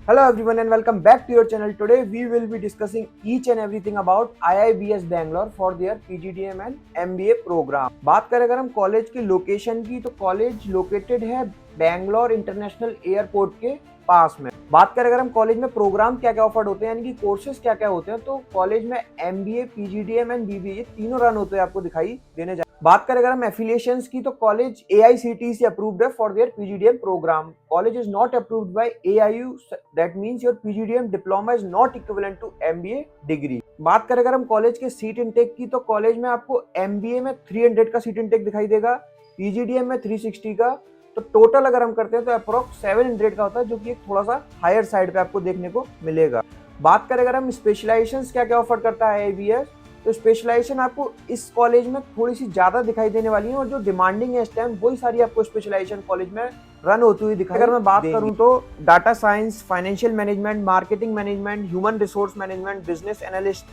Hello everyone and welcome back to your channel. Today we will be discussing each and everything about IIBS Bangalore for their PGDM and MBA program. बात करें अगर हम college की location की तो college located है Bangalore international airport के पास में। बात करें अगर हम कॉलेज में प्रोग्राम क्या क्या ऑफर्ड होते हैं यानी कि कोर्सेज क्या क्या होते हैं तो कॉलेज में MBA, PGDM एंड BBA ये तीनों रन होते हैं आपको दिखाई देने जा। बात करें अगर हम एफिलिएशंस की तो कॉलेज AICTE से अप्रूव्ड है for their PGDM program. College is not approved by AIU, that means your PGDM diploma is not equivalent to MBA degree. बात करें अगर हम कॉलेज के सीट इनटेक की तो कॉलेज में आपको MBA में 300 का सीट इनटेक दिखाई देगा, PGDM में 360 का, तो टोटल अगर हम करते हैं तो अप्रोक्स 700 का होता है जो कि एक थोड़ा सा हायर साइड पे आपको देखने को मिलेगा। बात करें अगर हम स्पेशलाइजेशंस क्या क्या ऑफर करता है IIBS तो स्पेशलाइजेशन आपको इस कॉलेज में थोड़ी सी ज्यादा दिखाई देने वाली है और जो डिमांडिंग है इस टाइम वही सारी आपको स्पेशलाइजेशन कॉलेज में रन होती हुई दिखाई। अगर मैं बात करूं तो data science, financial management, marketing management, human resource management, business analyst,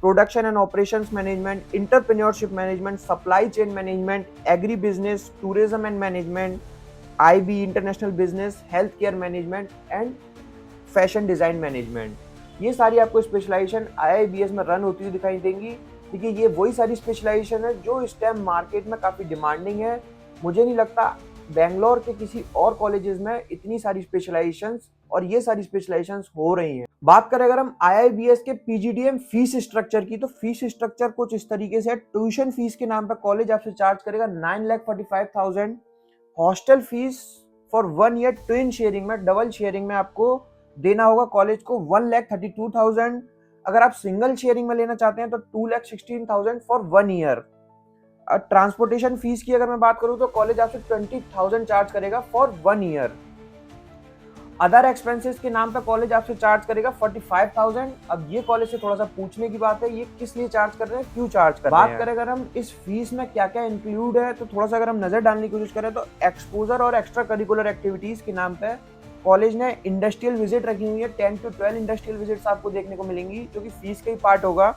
production and operations management, entrepreneurship management, supply chain management, agri business, tourism and management, IB international business, health care management and fashion design management, ये सारी आपको specialisation IIBS में run होती हुई दिखाई देंगी। देखिए ये वही सारी स्पेशलाइजेशन है जो इस टाइम मार्केट में काफ़ी डिमांडिंग है। मुझे नहीं लगता बैंगलोर के किसी और कॉलेजेस में इतनी सारी स्पेशलाइजेशंस और ये सारी स्पेशलाइजेशंस हो रही हैं। बात करें अगर हम IIBS के PGDM फीस स्ट्रक्चर की तो फीस स्ट्रक्चर कुछ इस तरीके से है। ट्यूशन फीस के नाम पर कॉलेज आपसे चार्ज करेगा 9,45,000। Hostel fees for 1 year twin sharing में, डबल शेयरिंग में आपको देना होगा कॉलेज को 1,32,000। अगर आप सिंगल शेयरिंग में लेना चाहते हैं तो 2,16,000 फॉर 1 ईयर। ट्रांसपोर्टेशन फीस की अगर मैं बात करूं तो कॉलेज आपसे 20,000 चार्ज करेगा फॉर 1 ईयर। अदर एक्सपेंसेस के नाम पे कॉलेज आपसे चार्ज करेगा 45,000। अब ये कॉलेज से थोड़ा सा पूछने की बात है, ये किस लिए चार्ज कर रहे हैं, क्यों चार्ज कर रहे हैं। बात करें अगर हम इस फीस में क्या क्या इंक्लूड है तो थोड़ा सा अगर हम नजर डालने की कोशिश करें तो एक्सपोजर और एक्स्ट्रा करिकुलर एक्टिविटीज के नाम पे कॉलेज ने इंडस्ट्रियल विजिट रखी हुई है। 10 to 12 इंडस्ट्रियल विजिट्स आपको देखने को मिलेंगी जो कि फीस का ही पार्ट होगा।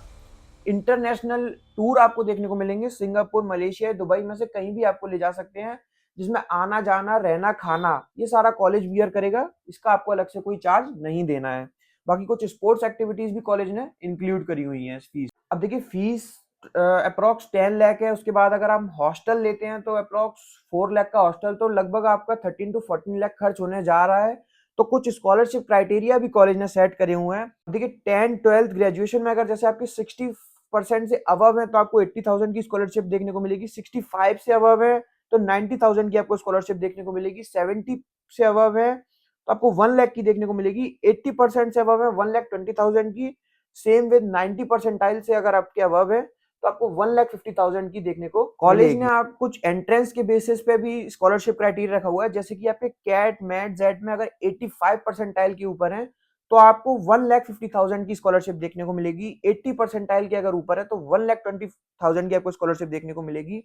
इंटरनेशनल टूर आपको देखने को मिलेंगे, सिंगापुर, मलेशिया, दुबई में से कहीं भी आपको ले जा सकते हैं, जिसमें आना जाना, रहना, खाना ये सारा कॉलेज बियर करेगा। इसका आपको अलग से कोई चार्ज नहीं देना है। बाकी कुछ स्पोर्ट्स एक्टिविटीज भी कॉलेज ने इंक्लूड करी हुई हैं इस फीस। अब देखिए फीस अप्रोक्स 10 लाख है। उसके बाद अगर हम हॉस्टल लेते हैं तो अप्रोक्स 4 लाख का हॉस्टल, तो लगभग आपका 13 to 14 लाख खर्च होने जा रहा है। तो कुछ स्कॉलरशिप क्राइटेरिया भी कॉलेज ने सेट करे हुए हैं। देखिए 10, 12 ग्रेजुएशन में अगर जैसे आपकी 60% से अबव है तो आपको 80,000 की स्कॉलरशिप देखने को मिलेगी। 65 से अबव है तो 90,000 की आपको स्कॉलरशिप देखने को मिलेगी। 70 से अबव है तो आपको 1 लाख की देखने को मिलेगी। 80% से अबव है 1,20,000 की। सेम विद 90 परसेंटाइल से अगर आपके अबव है तो आपको 1,50,000 की देखने को कॉलेज ने आप कुछ एंट्रेंस के बेसिस पे भी स्कॉलरशिप क्राइटेरिया रखा हुआ है। जैसे कि आपके कैट, मैट, जेड में अगर 85 परसेंटाइल के ऊपर है तो आपको 1,50,000 की स्कॉलरशिप देखने को मिलेगी। 80 परसेंटाइल के अगर ऊपर है तो 1,20,000 की आपको स्कॉलरशिप देखने को मिलेगी।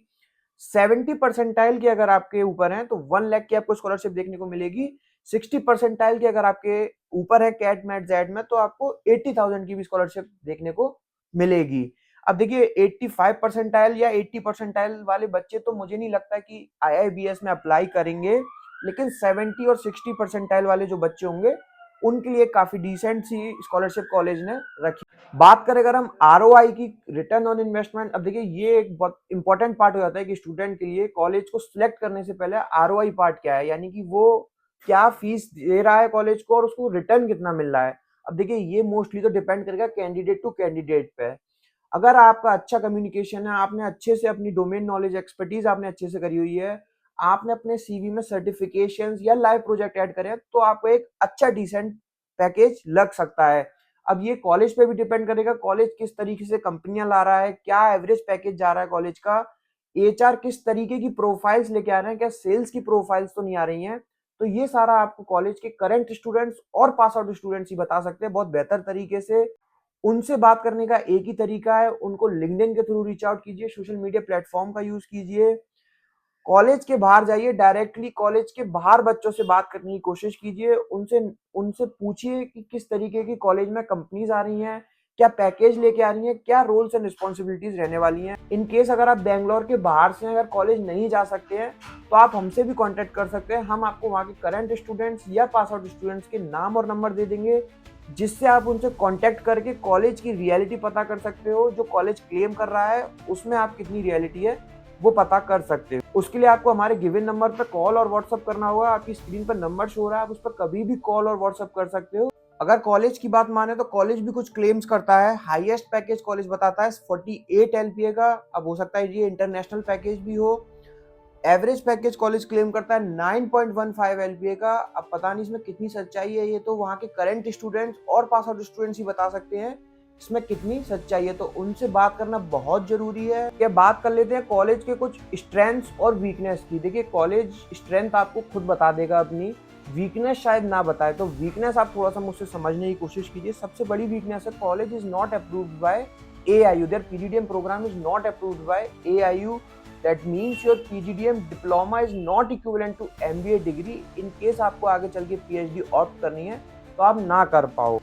70 परसेंटाइल के अगर आपके ऊपर है तो 1 लाख की आपको स्कॉलरशिप देखने को मिलेगी। 60 परसेंटाइल के अगर आपके ऊपर है कैट, मैट, जेड में तो आपको 80,000 की भी स्कॉलरशिप देखने को मिलेगी। अब देखिए 85 परसेंटाइल या 80 परसेंटाइल वाले बच्चे तो मुझे नहीं लगता कि IIBS में अप्लाई करेंगे, लेकिन 70 और 60 परसेंटाइल वाले जो बच्चे होंगे उनके लिए काफी डिसेंट सी स्कॉलरशिप कॉलेज ने रखी। बात करें अगर हम ROI की, रिटर्न ऑन इन्वेस्टमेंट, अब देखिए ये एक बहुत इंपॉर्टेंट पार्ट हो जाता है कि स्टूडेंट के लिए कॉलेज को सिलेक्ट करने से पहले ROI पार्ट क्या है, यानी कि वो क्या फीस दे रहा है कॉलेज को और उसको रिटर्न कितना मिल रहा है। अब देखिए ये मोस्टली तो डिपेंड करेगा कैंडिडेट टू कैंडिडेट पे। अगर आपका अच्छा कम्युनिकेशन है, आपने अच्छे से अपनी डोमेन नॉलेज, एक्सपर्टीज आपने अच्छे से करी हुई है, आपने अपने CV में सर्टिफिकेशंस या लाइव प्रोजेक्ट ऐड करे हैं, तो आपको एक अच्छा डिसेंट पैकेज लग सकता है। अब ये कॉलेज पे भी डिपेंड करेगा, कॉलेज किस तरीके से कंपनियां ला रहा है, क्या एवरेज पैकेज जा रहा है कॉलेज का, HR किस तरीके की प्रोफाइल्स लेके आ रहे हैं, क्या सेल्स की प्रोफाइल्स तो नहीं आ रही हैं। तो ये सारा आपको कॉलेज के करंट स्टूडेंट्स और पास आउट स्टूडेंट्स ही बता सकते हैं बहुत बेहतर तरीके से। उनसे बात करने का एक ही तरीका है, उनको लिंक्डइन के थ्रू रीच आउट कीजिए, सोशल मीडिया प्लेटफॉर्म का यूज कीजिए, कॉलेज के बाहर जाइए, डायरेक्टली कॉलेज के बाहर बच्चों से बात करने की कोशिश कीजिए, उनसे उनसे पूछिए कि किस तरीके की कॉलेज में कंपनीज आ रही हैं, क्या पैकेज लेके आ रही हैं, क्या रोल्स एंड रिस्पॉन्सिबिलिटीज रहने वाली हैं। इन केस अगर आप बैंगलोर के बाहर से अगर कॉलेज नहीं जा सकते हैं तो आप हमसे भी कांटेक्ट कर सकते हैं। हम आपको वहाँ के करंट स्टूडेंट्स या पास आउट स्टूडेंट्स के नाम और नंबर दे देंगे, जिससे आप उनसे कांटेक्ट करके कॉलेज की रियलिटी पता कर सकते हो। जो कॉलेज क्लेम कर रहा है उसमें आप कितनी रियलिटी है वो पता कर सकते हो। उसके लिए आपको हमारे गिवन नंबर पर कॉल और व्हाट्सअप करना होगा। आपकी स्क्रीन पर नंबर शो हो रहा है, आप उस पर कभी भी कॉल और व्हाट्सअप कर सकते हो। अगर कॉलेज की बात माने तो कॉलेज भी कुछ क्लेम्स करता है। हाईएस्ट पैकेज कॉलेज बताता है 48 एलपीए का। अब हो सकता है ये इंटरनेशनल पैकेज भी हो। एवरेज पैकेज कॉलेज क्लेम करता है 9.15 एलपीए का। अब पता नहीं इसमें कितनी सच्चाई है, ये तो वहाँ के करंट स्टूडेंट्स और पास आउट स्टूडेंट्स ही बता सकते हैं इसमें कितनी सच्चाई है। तो उनसे बात करना बहुत जरूरी है। ये बात कर लेते हैं कॉलेज के कुछ स्ट्रेंथ्स और वीकनेस की। देखिए, कॉलेज स्ट्रेंथ आपको खुद बता देगा अपनी, वीकनेस शायद ना बताए। तो वीकनेस आप थोड़ा सा मुझसे समझने की कोशिश कीजिए। सबसे बड़ी वीकनेस है college is not approved by AIU। Their PGDM program is not approved by AIU. That means your PGDM diploma is not equivalent to MBA degree. In case आपको आगे चल के PhD ऑप्ट करनी है तो आप ना कर पाओ।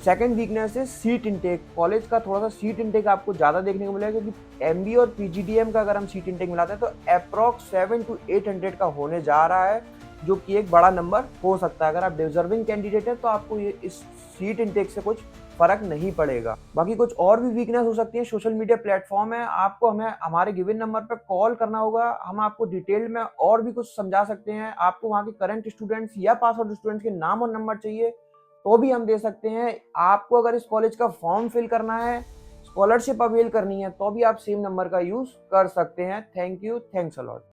सेकेंड वीकनेस है सीट इनटेक। कॉलेज का थोड़ा सा सीट इनटेक आपको ज़्यादा देखने को मिलेगा, क्योंकि MBA और PGDM का अगर हम सीट इनटेक मिलाते हैं तो अप्रॉक्स 700 to 800 का होने जा रहा है, जो कि एक बड़ा नंबर हो सकता है। अगर आप डिजर्विंग कैंडिडेट हैं तो आपको ये इस सीट इनटेक से कुछ फर्क नहीं पड़ेगा। बाकी कुछ और भी वीकनेस हो सकती है। सोशल मीडिया प्लेटफॉर्म है, आपको हमें हमारे गिवन नंबर पर कॉल करना होगा। हम आपको डिटेल में और भी कुछ समझा सकते हैं। आपको वहाँ के करंट स्टूडेंट्स या पास आउट स्टूडेंट्स के नाम और नंबर चाहिए तो भी हम दे सकते हैं। आपको अगर इस कॉलेज का फॉर्म फिल करना है, स्कॉलरशिप अवेल करनी है, तो भी आप सेम नंबर का यूज कर सकते हैं। Thank you, thanks a lot.